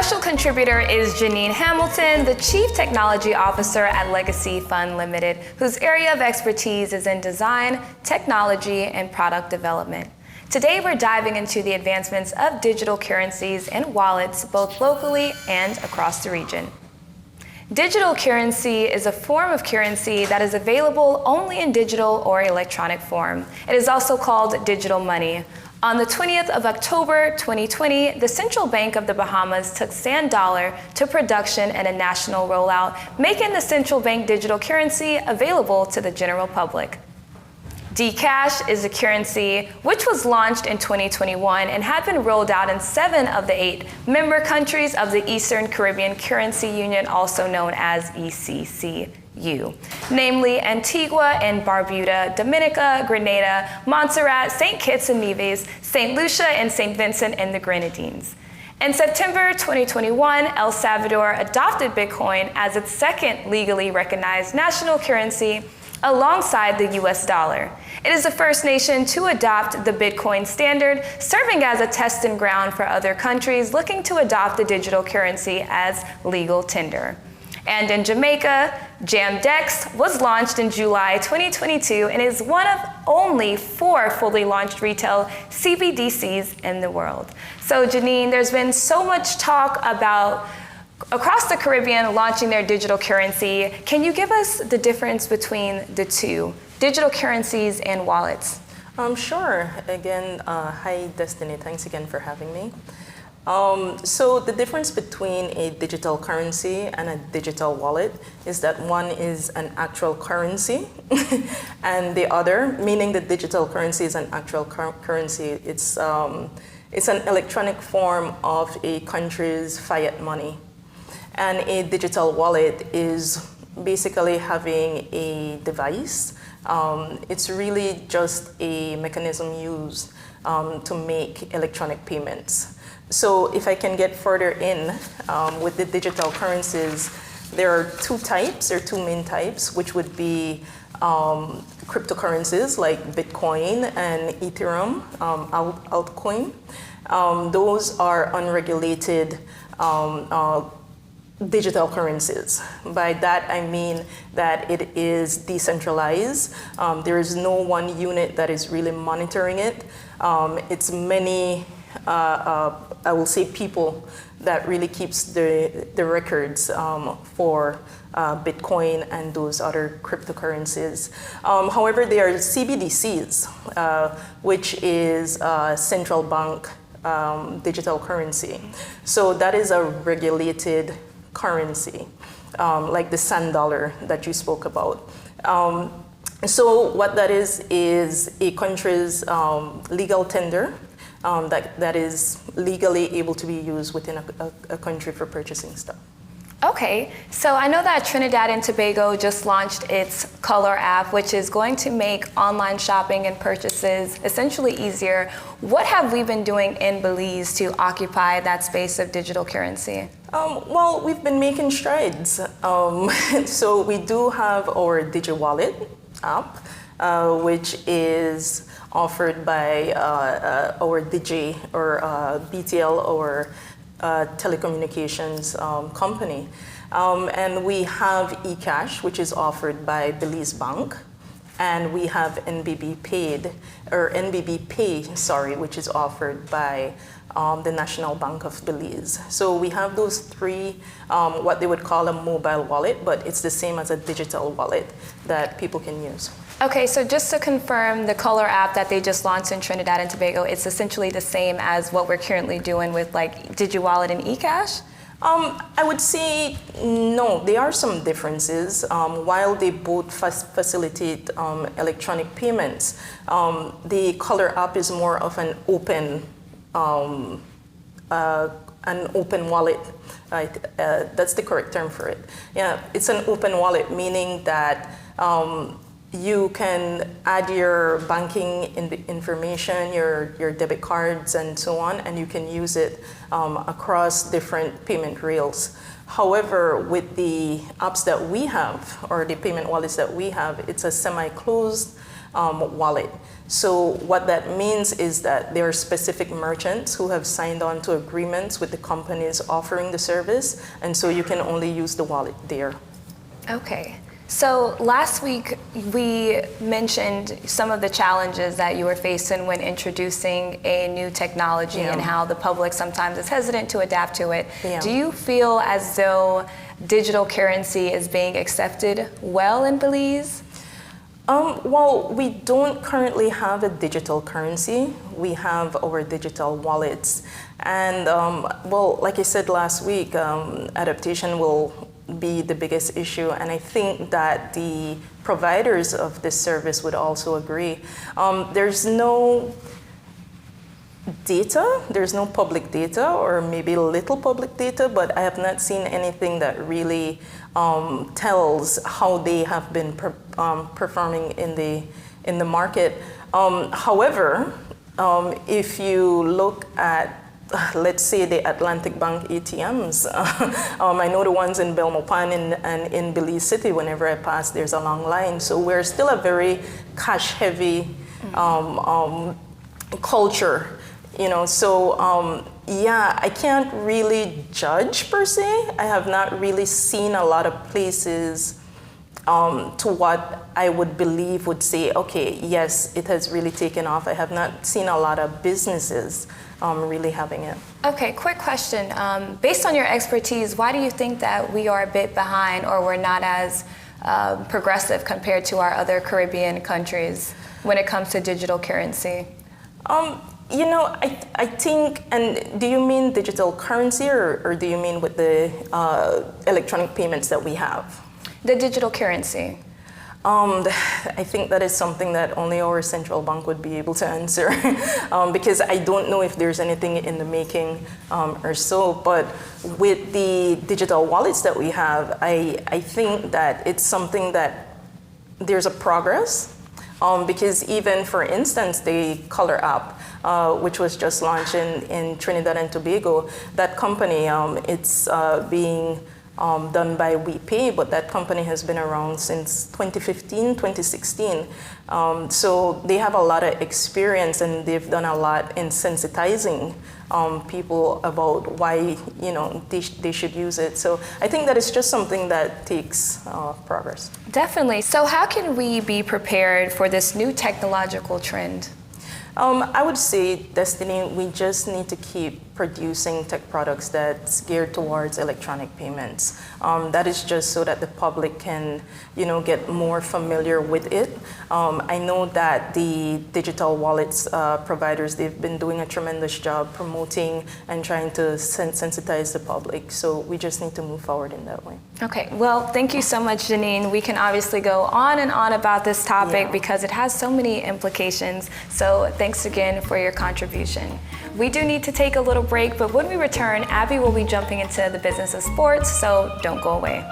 special contributor is Jennine Hamilton, the Chief Technology Officer at Legacy Fund Limited, whose area of expertise is in design, technology, and product development. Today, we're diving into the advancements of digital currencies and wallets, both locally and across the region. Digital currency is a form of currency that is available only in digital or electronic form. It is also called digital money. On the 20th of October 2020, the Central Bank of the Bahamas took sand dollar to production and a national rollout, making the central bank digital currency available to the general public. Dcash is a currency which was launched in 2021 and had been rolled out in 7 of the 8 member countries of the Eastern Caribbean Currency Union, also known as ECCU, namely Antigua and Barbuda, Dominica, Grenada, Montserrat, St. Kitts and Nevis, St. Lucia, and St. Vincent and the Grenadines. In September 2021, El Salvador adopted Bitcoin as its second legally recognized national currency, alongside the US dollar. It is the first nation to adopt the Bitcoin standard, serving as a testing ground for other countries looking to adopt the digital currency as legal tender. And in Jamaica, JamDex was launched in July 2022 and is one of only 4 fully launched retail CBDCs in the world. So Jennine, there's been so much talk about across the Caribbean launching their digital currency. Can you give us the difference between the two, digital currencies and wallets? Sure. Again, hi Destiny, thanks again for having me. So the difference between a digital currency and a digital wallet is that one is an actual currency and the other, meaning the digital currency is an actual currency, it's an electronic form of a country's fiat money. And a digital wallet is basically having a device. It's really just a mechanism used to make electronic payments. So if I can get further in with the digital currencies, there are 2 types, or 2 main types, which would be cryptocurrencies like Bitcoin and Ethereum, altcoin. Those are unregulated digital currencies. By that I mean that it is decentralized. There is no one unit that is really monitoring it. It's many, I will say, people that really keeps the records for Bitcoin and those other cryptocurrencies. However, there are CBDCs, which is central bank digital currency. So that is a regulated currency, like the sand dollar that you spoke about. So what that is a country's legal tender that is legally able to be used within a country for purchasing stuff. Okay, so I know that Trinidad and Tobago just launched its Color app, which is going to make online shopping and purchases essentially easier. What have we been doing in Belize to occupy that space of digital currency? Well, we've been making strides. So we do have our DigiWallet app, which is offered by our Digi or BTL or telecommunications company. And we have eCash, which is offered by Belize Bank. And we have NBB Pay, which is offered by the National Bank of Belize. So we have those 3, what they would call a mobile wallet, but it's the same as a digital wallet that people can use. Okay, so just to confirm, the Color app that they just launched in Trinidad and Tobago, it's essentially the same as what we're currently doing with like DigiWallet and eCash? I would say no, there are some differences. While they both facilitate electronic payments, the Color app is more of an open wallet. Right? That's the correct term for it. Yeah, it's an open wallet, meaning that you can add your banking information, your debit cards and so on, and you can use it across different payment rails. However, with the apps that we have, or the payment wallets that we have, it's a semi-closed wallet. So what that means is that there are specific merchants who have signed on to agreements with the companies offering the service, and so you can only use the wallet there. Okay. So last week we mentioned some of the challenges that you were facing when introducing a new technology and how the public sometimes is hesitant to adapt to it. Do you feel as though digital currency is being accepted well in Belize? Well, we don't currently have a digital currency. We have our digital wallets. And well, like I said last week, adaptation will be the biggest issue, and I think that the providers of this service would also agree. There's no data, there's no public data, or maybe little public data, but I have not seen anything that really tells how they have been performing in the market. However, if you look at let's say the Atlantic Bank ATMs. I know the ones in Belmopan and in Belize City, whenever I pass, there's a long line. So we're still a very cash-heavy culture, you know. So yeah, I can't really judge per se. I have not really seen a lot of places to what I would believe would say, okay, yes, it has really taken off. I have not seen a lot of businesses really having it. Okay, quick question. Based on your expertise, why do you think that we are a bit behind, or we're not as progressive compared to our other Caribbean countries when it comes to digital currency? You know, I think, and do you mean digital currency, or do you mean with the electronic payments that we have? The digital currency. I think that is something that only our central bank would be able to answer because I don't know if there's anything in the making or so. But with the digital wallets that we have, I think that it's something that there's a progress because even, for instance, the Color app, which was just launched in Trinidad and Tobago, that company, it's being done by WePay, but that company has been around since 2015, 2016. So they have a lot of experience, and they've done a lot in sensitizing people about why, you know, they should use it. So I think that it's just something that takes progress. Definitely. So how can we be prepared for this new technological trend? I would say, Destiny, we just need to keep producing tech products that's geared towards electronic payments. That is just so that the public can, you know, get more familiar with it. I know that the digital wallets providers, they've been doing a tremendous job promoting and trying to sensitize the public. So we just need to move forward in that way. Okay, well, thank you so much, Jennine. We can obviously go on and on about this topic because it has so many implications. So thanks again for your contribution. We do need to take a little break, but when we return, Abby will be jumping into the business of sports, so don't go away.